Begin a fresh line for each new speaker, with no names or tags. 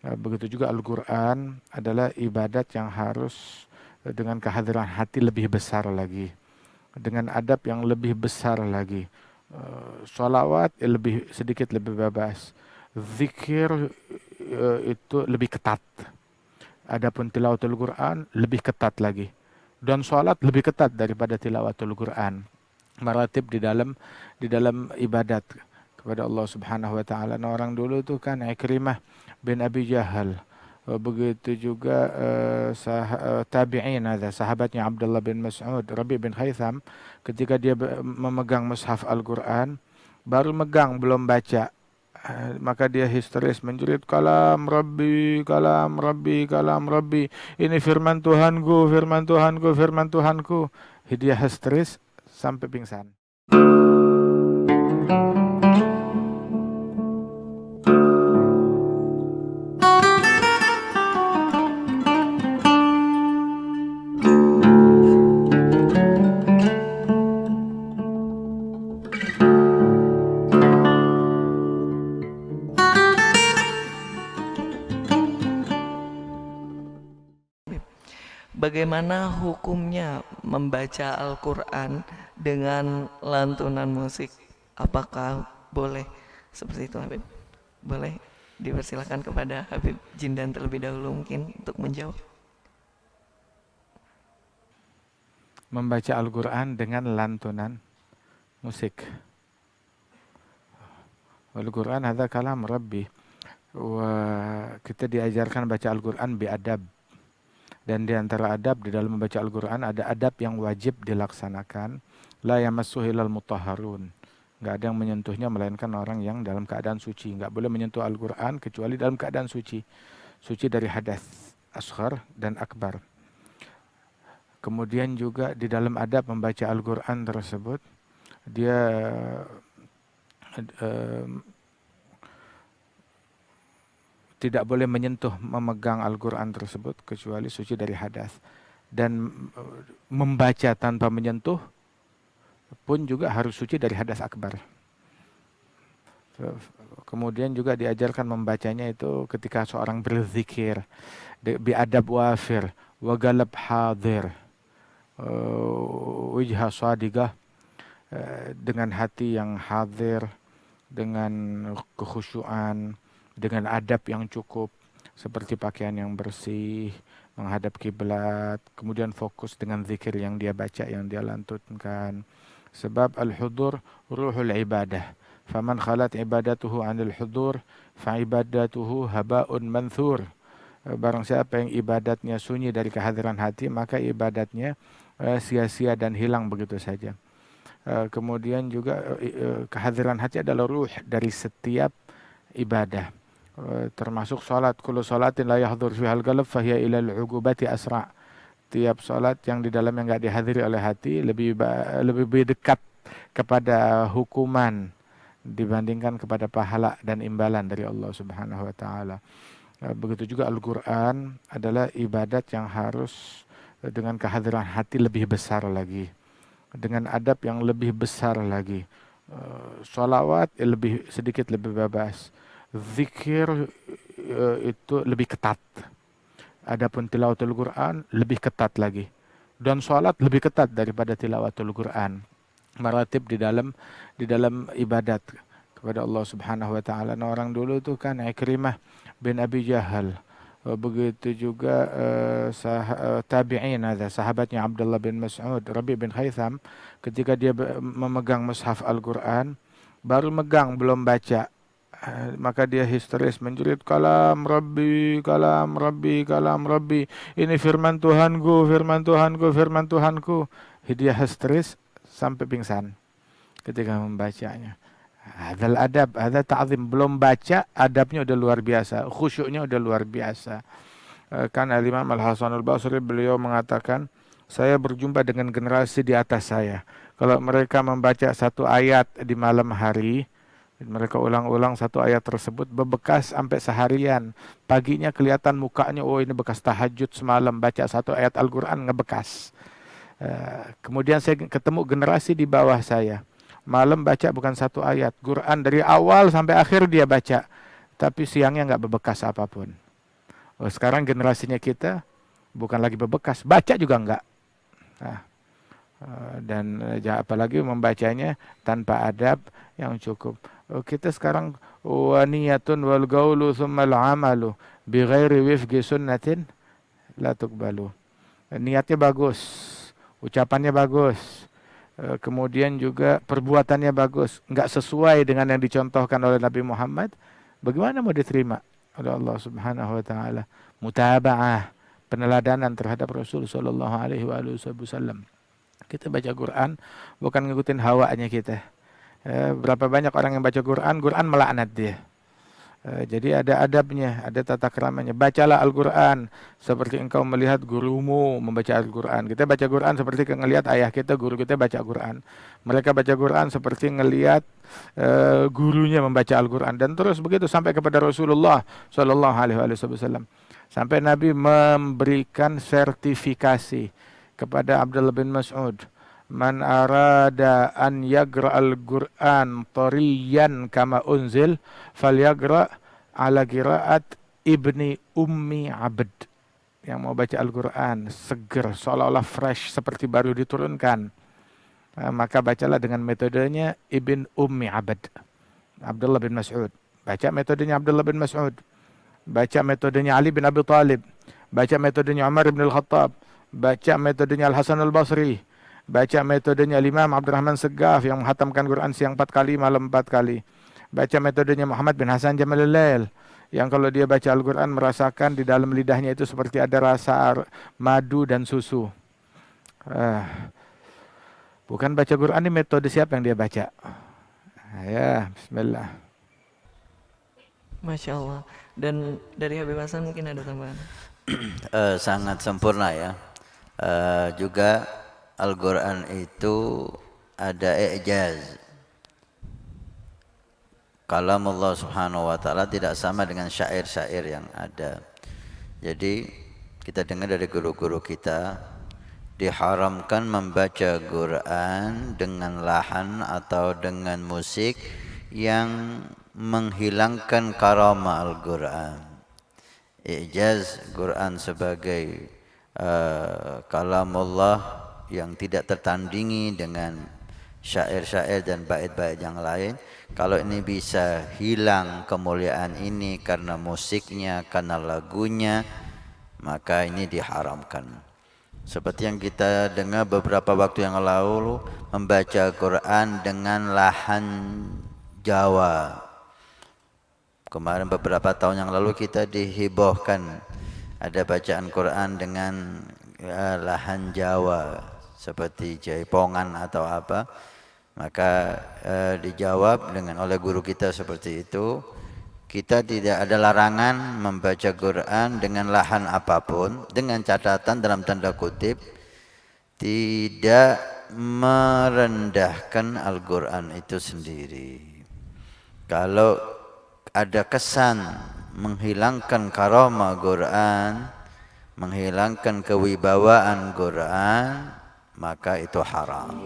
Begitu juga Al-Quran adalah ibadat yang harus dengan kehadiran hati lebih besar lagi, dengan adab yang lebih besar lagi. Sholawat lebih sedikit lebih bebas, zikir itu lebih ketat. Adapun tilawatul Quran lebih ketat lagi. Dan sholat lebih ketat daripada tilawatul Quran. Maratib di dalam ibadat kepada Allah Subhanahu wa taala. Nah, orang dulu itu kan Ikrimah bin Abi Jahal. Begitu juga tabi'in ada sahabatnya Abdullah bin Mas'ud, Rabi bin Khaytham, ketika dia memegang mushaf Al-Quran, baru megang belum baca. Maka dia histeris menjerit, kalam Rabbi, kalam Rabbi, kalam Rabbi. Ini firman Tuhanku, firman Tuhanku, firman Tuhanku. Dia histeris sampai pingsan.
Bagaimana hukumnya membaca Al-Quran dengan lantunan musik? Apakah boleh seperti itu, Habib? Boleh dipersilakan kepada Habib Jindan terlebih dahulu mungkin untuk menjawab.
Membaca Al-Quran dengan lantunan musik. Al-Quran ada kalam Rabbi. Kita diajarkan baca Al-Quran biadab. Dan di antara adab di dalam membaca Al-Quran ada adab yang wajib dilaksanakan. La yamassuhu ilal mutahharun. Nggak ada yang menyentuhnya melainkan orang yang dalam keadaan suci. Nggak boleh menyentuh Al-Quran kecuali dalam keadaan suci. Suci dari hadas asghar dan akbar. Kemudian juga di dalam adab membaca Al-Quran tersebut, dia tidak boleh menyentuh, memegang Al-Quran tersebut kecuali suci dari hadas. Dan membaca tanpa menyentuh pun juga harus suci dari hadas akbar. Kemudian juga diajarkan membacanya itu ketika seorang berzikir, biadab wafir, wagalab hadir, wijha sadigah, dengan hati yang hadir, dengan kekhusyuan, dengan adab yang cukup, seperti pakaian yang bersih, menghadap kiblat, kemudian fokus dengan zikir yang dia baca, yang dia lantunkan. Sebab al-hudur ruhul ibadah. Faman khalat ibadatuhu anil hudur, fa ibadatuhu haba'un manthur. Barang siapa yang ibadatnya sunyi dari kehadiran hati, maka ibadatnya sia-sia dan hilang begitu saja. Kemudian juga kehadiran hati adalah ruh dari setiap ibadah. Termasuk salat, kullu salatin la yahdhur fiha al-qalb fahiya ila al-'uqubati asra'. Tiap salat yang di dalamnya enggak dihadiri oleh hati lebih dekat kepada hukuman dibandingkan kepada pahala dan imbalan dari Allah Subhanahu wa taala. Begitu juga Al-Quran adalah ibadat yang harus dengan kehadiran hati lebih besar lagi, dengan adab yang lebih besar lagi. Sholawat lebih sedikit lebih bebas, zikir itu lebih ketat. Adapun tilawatul Quran lebih ketat lagi. Dan sholat lebih ketat daripada tilawatul Quran. Maratib di dalam ibadat kepada Allah Subhanahu wa taala. Nah, orang dulu itu kan Ikrimah bin Abi Jahal. Begitu juga tabi'in ada sahabatnya Abdullah bin Mas'ud, Rabi bin Khaytham, ketika dia memegang mushaf Al-Quran, baru megang belum baca. Maka dia histeris menjerit, kalam Rabbi, kalam Rabbi, kalam Rabbi. Ini firman Tuhanku, firman Tuhanku, firman Tuhanku. Dia histeris sampai pingsan ketika membacanya. Hadal adab, ada ta'zim, belum baca adabnya udah luar biasa, khusyuknya udah luar biasa. Kan Al-Imam Al-Hasan Al-Basri beliau mengatakan, saya berjumpa dengan generasi di atas saya. Kalau mereka membaca satu ayat di malam hari, mereka ulang-ulang satu ayat tersebut, bebekas sampai seharian. Paginya kelihatan mukanya, oh ini bekas tahajud semalam, baca satu ayat Al-Quran ngebekas. Kemudian saya ketemu generasi di bawah saya. Malam baca bukan satu ayat, Quran dari awal sampai akhir dia baca, tapi siangnya nggak bebekas apapun. Oh, sekarang generasinya kita bukan lagi berbekas, baca juga enggak. Nah, dan apalagi membacanya tanpa adab yang cukup. Kita sekarang wa niyatun wal gaulu thumma al amalu bi ghairi wifqi sunnatin la tuqbalu. Niatnya bagus, ucapannya bagus, kemudian juga perbuatannya bagus, enggak sesuai dengan yang dicontohkan oleh Nabi Muhammad, bagaimana mau diterima oleh Allah Subhanahu wa taala? Mutaba'ah, peneladanan terhadap Rasul sallallahu alaihi wasallam. Kita baca Quran bukan ngikutin hawanya kita. Berapa banyak orang yang baca Quran, Quran melaknat dia. Jadi ada adabnya, ada tata keramanya. Bacalah Al-Quran seperti engkau melihat gurumu membaca Al-Quran. Kita baca Quran seperti ngelihat ayah kita, guru kita baca Al-Quran. Mereka baca Quran seperti ngelihat gurunya membaca Al-Quran. Dan terus begitu sampai kepada Rasulullah Sallallahu Alaihi Wasallam. Sampai Nabi memberikan sertifikasi kepada Abdullah bin Mas'ud. Man arada an yagra al-Qur'an tariyan kama unzil falyagra ala qiraat ibni ummi abd. Yang mau baca Al-Quran seger, seolah-olah fresh seperti baru diturunkan, maka bacalah dengan metodenya Ibn Ummi Abd, Abdullah bin Mas'ud. Baca metodenya Abdullah bin Mas'ud, baca metodenya Ali bin Abi Thalib, baca metodenya Umar bin Al-Khattab, baca metodenya Al-Hasan Al-Basri, baca metodenya Imam Abdurrahman Segaf yang menghatamkan Quran siang 4 kali, malam 4 kali. Baca metodenya Muhammad bin Hasan Jamalul Lail yang kalau dia baca Al-Quran merasakan di dalam lidahnya itu seperti ada rasa madu dan susu. Bukan baca Quran, ini metode siapa yang dia baca? Ya, bismillah.
Masya Allah. Dan dari Habib Hasan mungkin ada tambahan?
Sangat sempurna ya. Juga Al-Quran itu ada i'jaz. Kalam Allah Subhanahu wa taala tidak sama dengan syair-syair yang ada. Jadi kita dengar dari guru-guru kita diharamkan membaca Quran dengan lahan atau dengan musik yang menghilangkan karamah Al-Quran. I'jaz Quran sebagai kalamullah yang tidak tertandingi dengan syair-syair dan bait-bait yang lain. Kalau ini bisa hilang kemuliaan ini karena musiknya, karena lagunya, maka ini diharamkan. Seperti yang kita dengar beberapa waktu yang lalu, membaca Quran dengan lahan Jawa. Kemarin beberapa tahun yang lalu kita dihibohkan ada bacaan Quran dengan lahan Jawa seperti Jaipongan atau apa. Maka dijawab oleh guru kita seperti itu, kita tidak ada larangan membaca Quran dengan lahan apapun, dengan catatan dalam tanda kutip tidak merendahkan Al-Quran itu sendiri. Kalau ada kesan menghilangkan karamah Quran, menghilangkan kewibawaan Quran, maka itu haram.